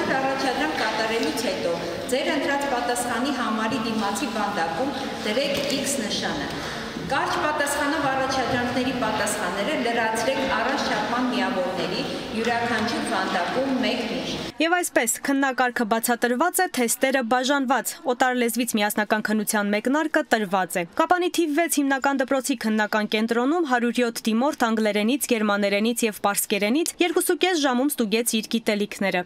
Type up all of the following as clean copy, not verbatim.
Բացառ առաջադրանք կատարելուց հետո ձեր ընտրած պատասխանի համարի դիմացի վանդակում դրեք X նշանը։ Կարճ պատասխանով առաջադրանքների պատասխանները լրացրեք առանց չափման միավորների յուրաքանչյուր վանդակում մեկ միշտ։ Եվ այսպես, քննակարգը բացատրված է, թեստերը բաժանված, օտարալեզվից միասնական քննության մեկնարկը տրված է։ Կապանի թիվ 6 հիմնական դպրոցի քննական կենտրոնում 107 դիմորդ անգլերենից, գերմաներենից եւ պարսկերենից 2.5 ժամում ստուգեց իր գիտելիքները։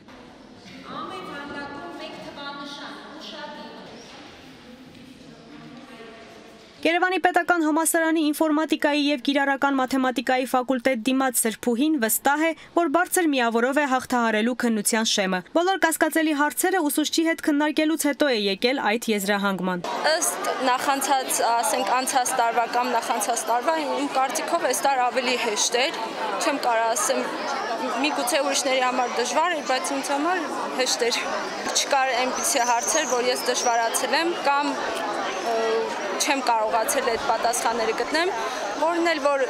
Երևանի պետական համալսարանի ինֆորմատիկայի և կիրառական մաթեմատիկայի ֆակուլտետ դիմաց Սրփուհին վստահ է, որ բարձր միավորով է հաղթահարելու քննության շեմը։ Բոլոր կասկածելի հարցերը ուսուցչի հետ քննարկելուց հետո է եկել այդ եզրահանգման։ Ըստ նախանցած, ասենք անցած տարվա կամ նախանցած տարվա իմ կարծիքով այս տար ավելի հեշտ էր, չեմ կարող ասեմ, միգուցե ուրիշների համար դժվար էր, բայց ինձ համար հեշտ էր։ Չկար այնպիսի հարցեր, որ ես դժվարացել եմ կամ չեմ կարողացել այդ պատասխանները գտնեմ, որն էլ որ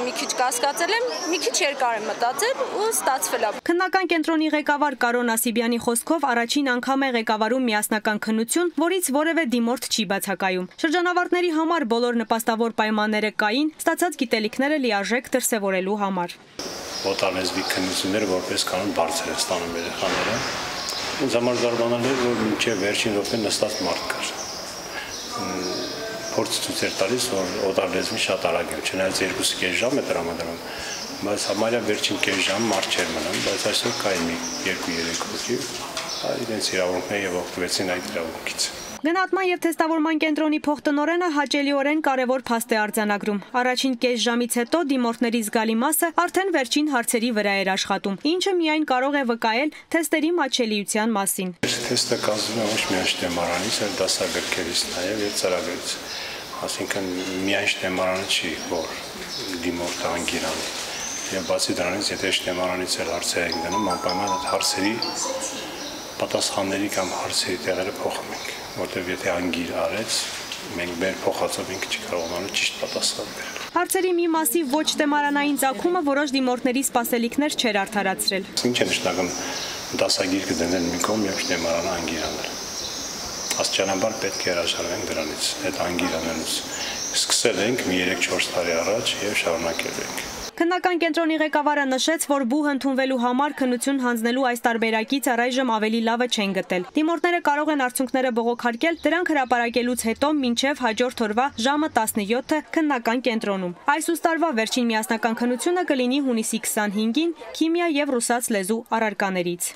մի քիչ կասկածել եմ, մի քիչ երկար եմ մտածել ու ստացվել է։ Քննական կենտրոնի ղեկավար Կարոն Ասիբյանի խոսքով առաջին անգամ է ղեկավարում միասնական քննություն, որից որևէ դիմորդ չի բացակայում։ Շրջանավարտների համար բոլոր նպաստավոր պայմանները կային, ստացած գիտելիքները լիարժեք դրսևորելու համար։ Օտարալեզվի քննությունները որպես կանոն բարձր է ստանում երեխաները։ Ինձ համար զարմանալի էր, որ մինչև վերջին րոպեն նստած մարդ կար։ Փորձ ցույց էր տալիս, որ օտարալեզվի շատ արագ է, չնայած 2.5 ժամ է տրամադրում, բայց համարյա վերջին կես ժամ մարդ չէր մնում, բայց այսօր կային մի 2-3 հոգի, իրենց իրավունքները եւ օգտվեցին այդ իրավունքից։ Գնահատման և թեստավորման կենտրոնի փոխտնօրենը հաճելիորեն կարևոր փաստ է արձանագրում։ Առաջին կես ժամից հետո դիմորդների զգալի մասը արդեն վերջին հարցերի վրա էր աշխատում, ինչը միայն կարող է վկայել թեստերի մատչելիության մասին։ Թեստը կազմվում է ոչ միայն շտեմարանից, այլ դասագրքերից նաև եւ ծրագրից։ Այսինքն միայն շտեմարանը չի, որ դիմորդը անգիրան։ Եվ բացի դրանից, եթե շտեմարանից էլ հարցեր են գնում, անպայման այդ հարցերի պատասխանների կամ հարցերի տեղերը փոխում ենք, որտեղ եթե անգիր արեց, մենք մեր փոխածով ինքը չի կարողանալու ճիշտ պատասխան տալ։ Հարցերի մի մասի ոչ տեմարանային ծագումը որոշ դիմորդների սպասելիքներ չէր արդարացրել։ Ինչ է նշանակում դասագիրքը դնել մի կողմ եւ շտեմարանը անգիր անել։ Աստիճանաբար պետք է հրաժարվենք դրանից, այդ անգիր անելուց։ Սկսել ենք մի 3-4 տարի առաջ եւ շարունակել ենք։ Քննական կենտրոնի ղեկավարը նշեց, որ բուհ ընդունվելու համար քննություն հանձնելու այս տարբերակից առայժմ ավելի լավը չեն գտել։ Դիմորդները կարող են արդյունքները բողոքարկել, դրանք հրապարակելուց հետո մինչև հաջորդ օրվա ժամը 17-ը քննական կենտրոնում։ Այս ուստարվա վերջին միասնական քննությունը կլինի հունիսի 25-ին քիմիա եւ ռուսաց լեզու առարկաներից։